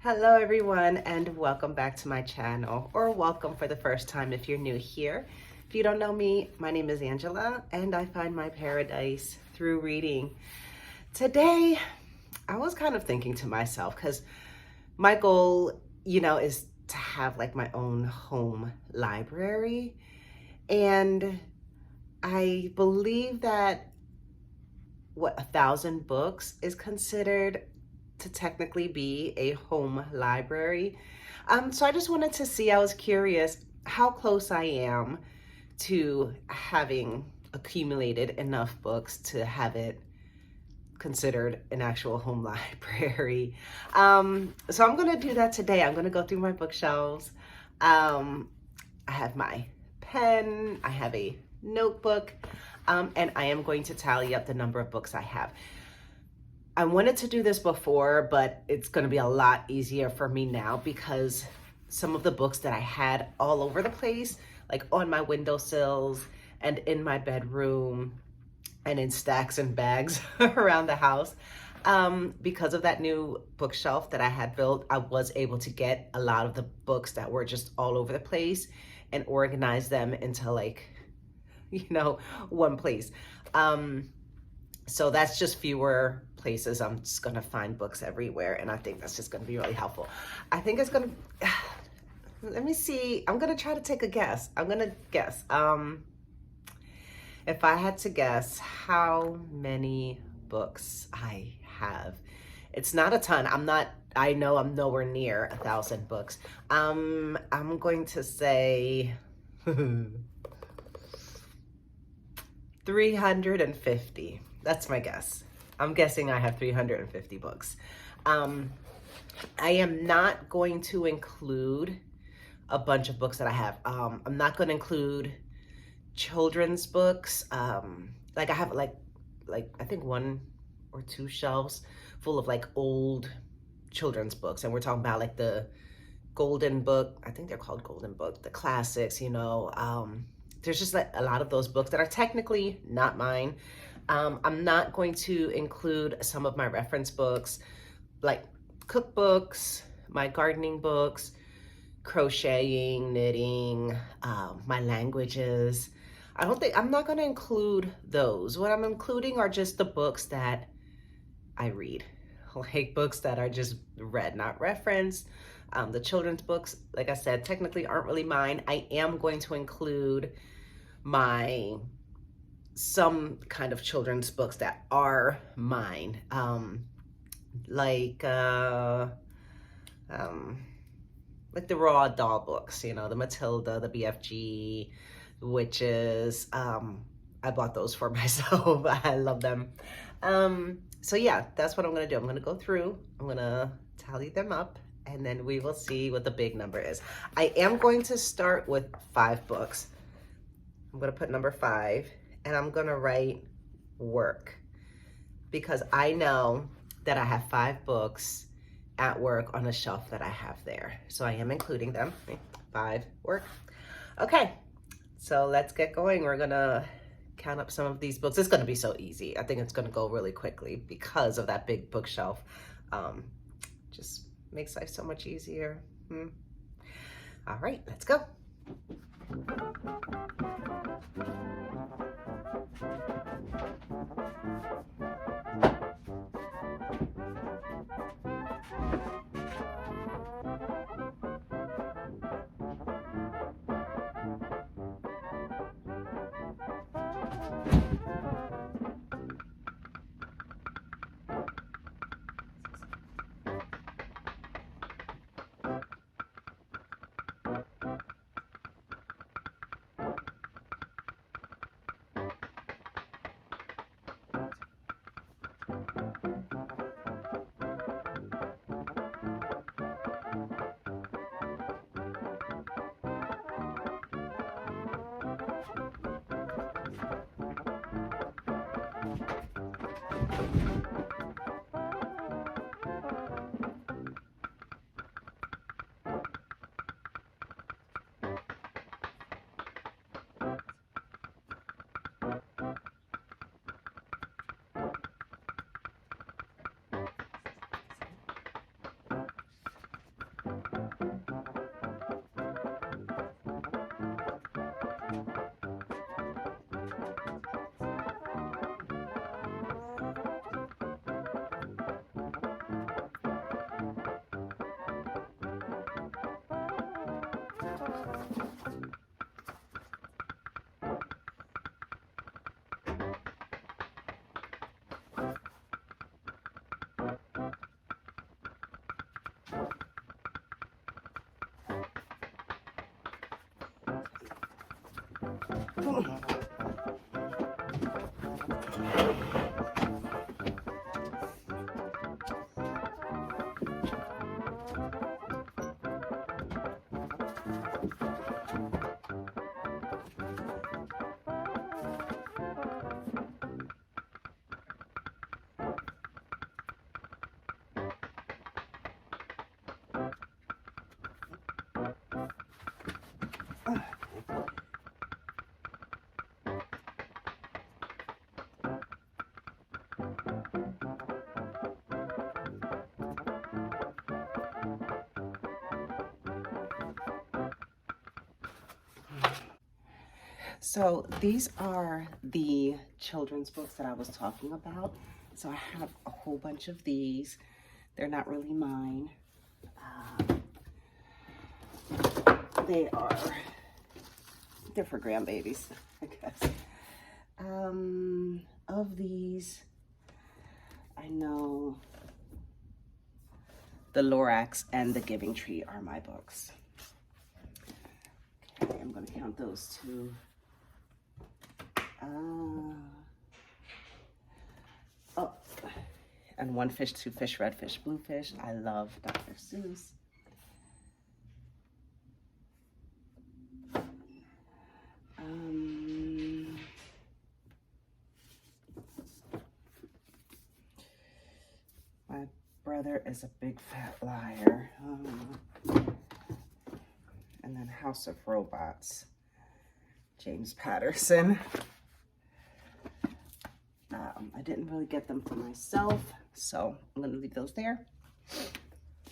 Hello everyone and welcome back to my channel, or welcome for the first time if you're new here. If you don't know me, my name is Angela and I find my paradise through reading. Today, I was kind of thinking to myself because my goal, is to have like my own home library. And I believe that 1,000 books is considered to technically be a home library. So I just wanted to see, I was curious how close I am to having accumulated enough books to have it considered an actual home library. So I'm gonna do that today. I'm gonna go through my bookshelves. I have my pen, I have a notebook, and I am going to tally up the number of books I have. I wanted to do this before, but it's going to be a lot easier for me now because some of the books that I had all over the place, like on my windowsills and in my bedroom and in stacks and bags around the house, because of that new bookshelf that I had built, I was able to get a lot of the books that were just all over the place and organize them into one place. So that's just fewer places. I'm just gonna find books everywhere, and I think that's just gonna be really helpful. I think it's gonna, let me see, I'm gonna try to take a guess. I'm gonna guess. If I had to guess how many books I have, it's not a ton. I know I'm nowhere near 1,000 books. I'm going to say 350. That's my guess. I'm guessing I have 350 books. I am not going to include a bunch of books that I have. I'm not going to include children's books. Like I have like I think 1 or 2 shelves full of like old children's books, and we're talking about like the Golden Book. I think they're called Golden Book, the classics. There's just like a lot of those books that are technically not mine. I'm not going to include some of my reference books, like cookbooks, my gardening books, crocheting, knitting, my languages. I'm not going to include those. What I'm including are just the books that I read, like books that are just read, not referenced. The children's books, like I said, technically aren't really mine. I am going to include some kind of children's books that are mine, like the Roald Dahl books, the Matilda, the BFG, Witches. I bought those for myself. I love them. So yeah, that's what I'm gonna do. I'm gonna go through, I'm gonna tally them up, and then we will see what the big number is. I am going to start with 5 books. I'm gonna put number 5, and I'm gonna write work, because I know that I have 5 books at work on a shelf that I have there. So I am including them. 5 work. Okay, so let's get going. We're gonna count up some of these books. It's gonna be so easy. I think it's gonna go really quickly because of that big bookshelf. Just makes life so much easier. All right, let's go. So these are the children's books that I was talking about. So I have a whole bunch of these. They're not really mine. They're for grandbabies, I guess. Of these, I know The Lorax and The Giving Tree are my books. Okay, I'm going to count those two. And One Fish, Two Fish, Red Fish, Blue Fish. I love Dr. Seuss. My Brother is a Big Fat Liar. And then House of Robots, James Patterson. I didn't really get them for myself, so I'm going to leave those there.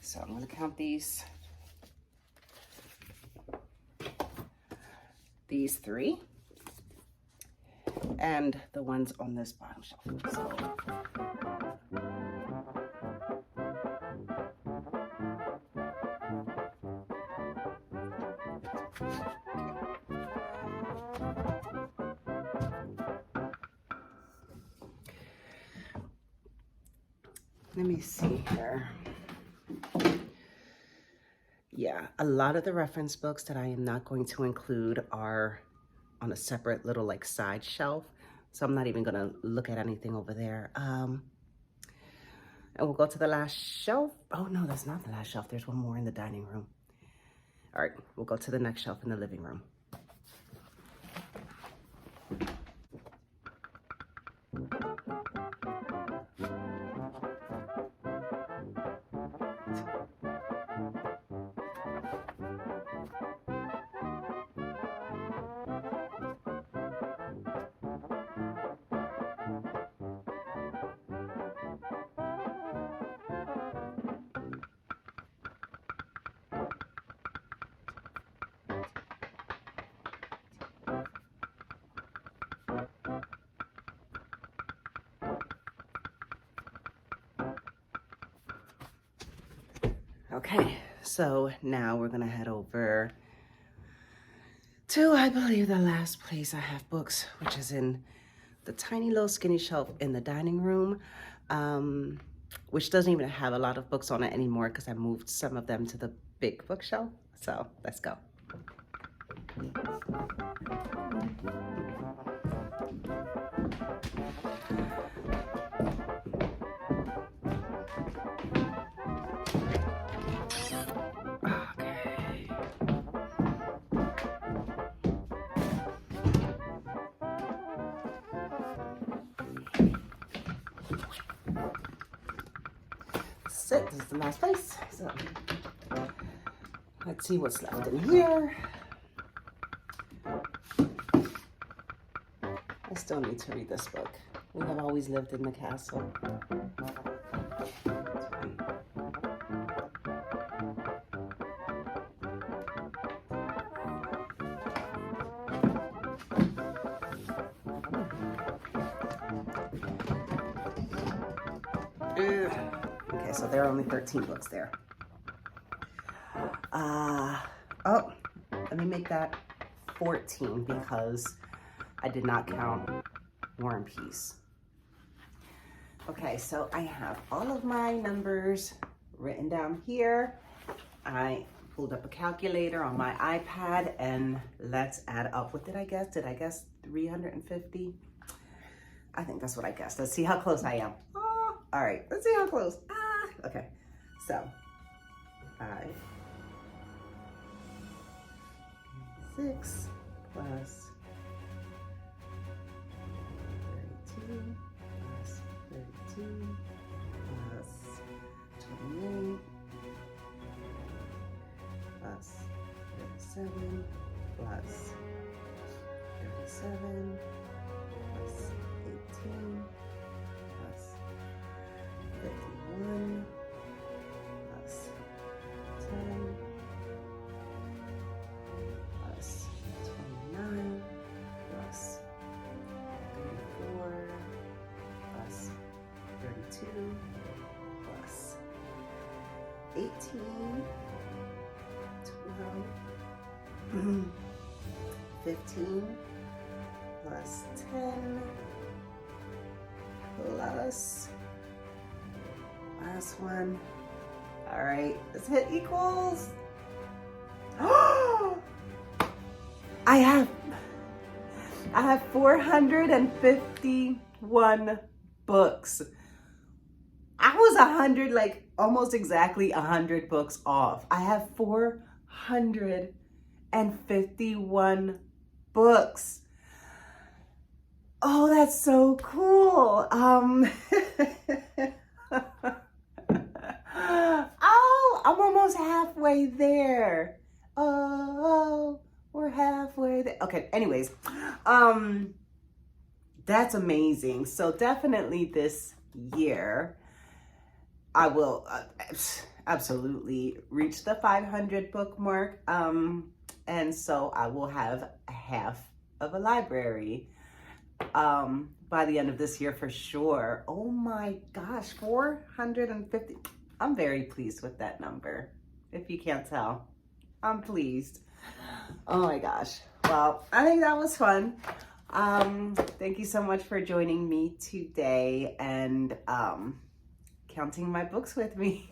So I'm going to count these three, and the ones on this bottom shelf. So, let me see here. Yeah, a lot of the reference books that I am not going to include are on a separate little like side shelf. So I'm not even gonna look at anything over there. And we'll go to the last shelf. Oh no, that's not the last shelf. There's one more in the dining room. All right, we'll go to the next shelf in the living room. Okay, so now we're gonna head over to, I believe, the last place I have books, which is in the tiny little skinny shelf in the dining room, which doesn't even have a lot of books on it anymore because I moved some of them to the big bookshelf. So let's go. This is the last place. So let's see what's left in here. I still need to read this book. We Have Always Lived in the Castle. Okay, so there are only 13 books there. Oh, Let me make that 14 because I did not count War and Peace. Okay, so I have all of my numbers written down here. I pulled up a calculator on my iPad and let's add up. What did I guess? Did I guess 350? I think that's what I guessed. Let's see how close I am. Oh, all right, let's see how close. Okay, so 5, 6 plus 32 plus 32 plus 28 plus 37 plus 37 plus 18 plus 51 plus 10 plus 29 plus 34 plus 32 plus 18 12 15 plus 10 plus last one. All right, let's hit equals. I have 451 books. I was 100, like almost exactly 100 books off. I have 451 books. Oh, that's so cool. Oh, I'm almost halfway there. Oh, we're halfway there. Okay, anyways, that's amazing. So definitely this year, I will absolutely reach the 500 book mark. And so I will have half of a library by the end of this year for sure. Oh my gosh, 450. I'm very pleased with that number. If you can't tell, I'm pleased. Oh my gosh. Well, I think that was fun. Thank you so much for joining me today and counting my books with me.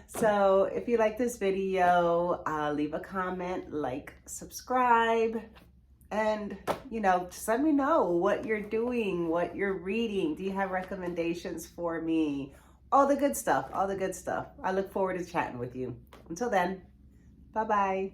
So if you like this video, leave a comment, like, subscribe, and just let me know what you're doing, what you're reading. Do you have recommendations for me? All the good stuff, all the good stuff. I look forward to chatting with you. Until then, bye-bye.